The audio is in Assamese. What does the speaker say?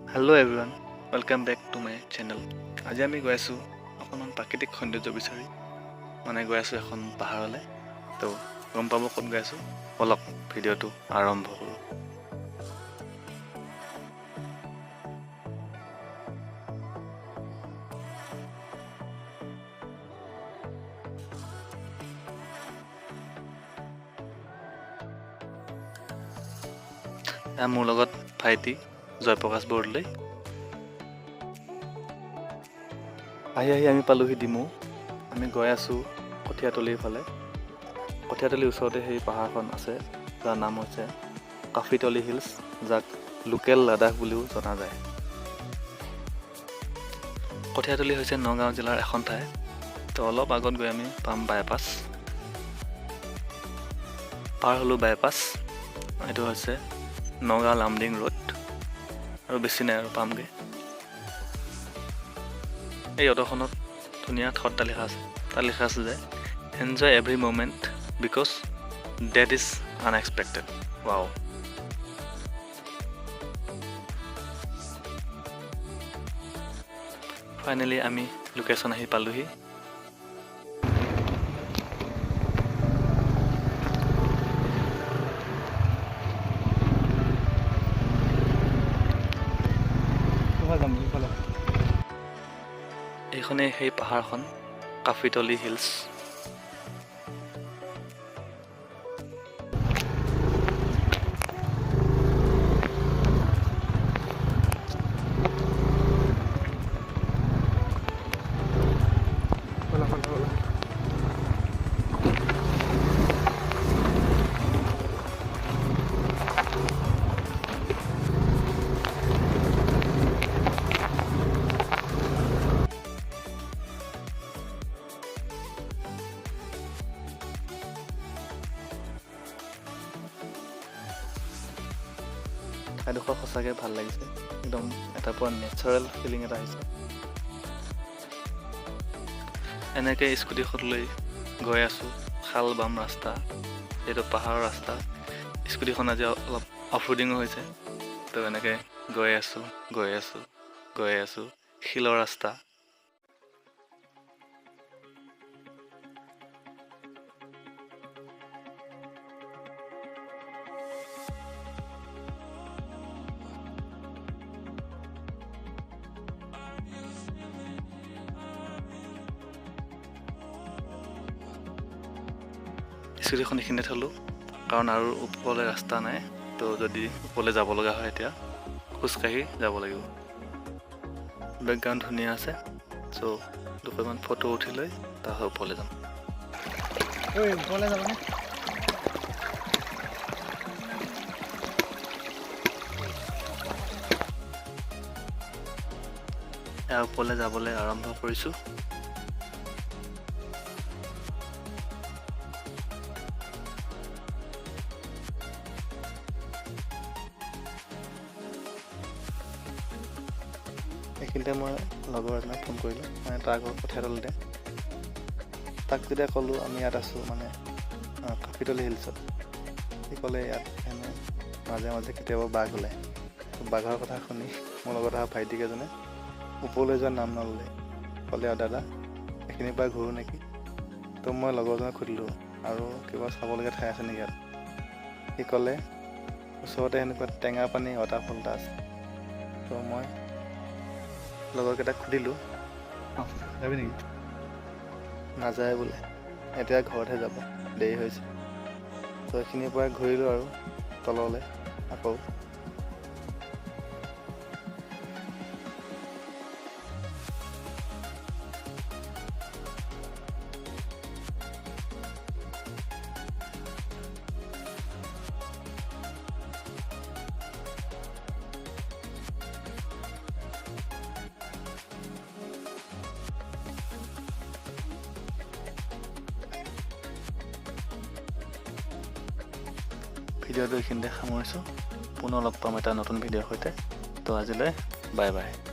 Hello everyone, welcome back to my channel. আজি আমি গৈ আছো অকণমান প্ৰাকৃতিক সৌন্দৰ্য বিচাৰি মানে গৈ আছো এখন পাহাৰলৈ তো গম পাব ক'ত গৈ আছো অলপ ভিডিঅ'টো আৰম্ভ কৰোঁ মোৰ লগত ভাইটি জয়প্ৰকাশ বৰদলৈ আহি আমি পালোহি ডিমৌ আমি গৈ আছো কঠীয়াতলিৰ ফালে কঠীয়াতলিৰ ওচৰতে সেই পাহাৰখন আছে যাৰ নাম হৈছে কাফিতলি হিলছ যাক লোকেল লাডাখ বুলিও জনা যায় কঠীয়াতলি হৈছে নগাঁও জিলাৰ এখন ঠাই তো অলপ আগত গৈ আমি পাম বাইপাছ পাৰ হ'লো বাইপাছ এইটো হৈছে নগাঁও লামডিং ৰোড আৰু বেছি নাই আৰু পামগৈ এই অটোখনত ধুনীয়া থট লিখা আছে যে enjoy every moment because death is unexpected wow finally আমি লোকেশ্যন আহি পালোহি এইখনে সেই পাহাৰখন কাফিতলি হিলছ ঠাইডোখৰ সঁচাকৈ ভাল লাগিছে একদম এটা পুৰা নেচাৰেল ফিলিং এটা আহিছে এনেকৈ স্কুটিখন লৈ গৈ আছোঁ খাল বাম ৰাস্তা এইটো পাহাৰৰ ৰাস্তা স্কুটিখন আজি অলপ অফ ৰোডিঙো হৈছে তো এনেকৈ গৈ আছোঁ শিলৰ ৰাস্তা স্কুটিখন এইখিনিতে থলোঁ কাৰণ আৰু ওপৰলৈ ৰাস্তা নাই তো যদি ওপৰলৈ যাব লগা হয় এতিয়া খোজকাঢ়ি যাব লাগিব বেকগ্ৰাউণ্ড ধুনীয়া আছে চ' দুটামান ফটো উঠি লৈ তাৰপিছত ওপৰলৈ যাম ওপৰলৈ যাবনে ওপৰলৈ যাবলৈ আৰম্ভ কৰিছোঁ এইখিনিতে মই লগৰ এজনক ফোন কৰিলোঁ মানে তাৰ ঘৰ কঠীয়াতলিতে তাক যেতিয়া ক'লোঁ আমি ইয়াত আছোঁ মানে কাফিতলি হিলছত সি ক'লে ইয়াত হেনো মাজে মাজে কেতিয়াবা বাঘ ওলায় বাঘৰ কথা শুনি মোৰ লগত অহা ভাইটিকেইজনে ওপৰলৈ যোৱাৰ নাম নল'লে ক'লে আৰু দাদা এইখিনিৰ পৰা ঘূৰোঁ নেকি তো মই লগৰজনক সুধিলোঁ আৰু কিবা চাবলগীয়া ঠাই আছে নেকি ইয়াত সি ক'লে ওচৰতে এনেকুৱা টেঙা পানী ৱাটাৰফল এটা আছে তো মই লগৰকেইটাক সুধিলোঁ যাবি নেকি নাযায় বোলে এতিয়া ঘৰতহে যাব দেৰি হৈছে তো এইখিনিৰ পৰা ঘূৰিলোঁ আৰু তললৈ আকৌ ভিডিঅ'টো এইখিনিতে সামৰিছোঁ পুনৰ লগ পাম এটা নতুন ভিডিঅ'ৰ সৈতে তো আজিলৈ বাই বাই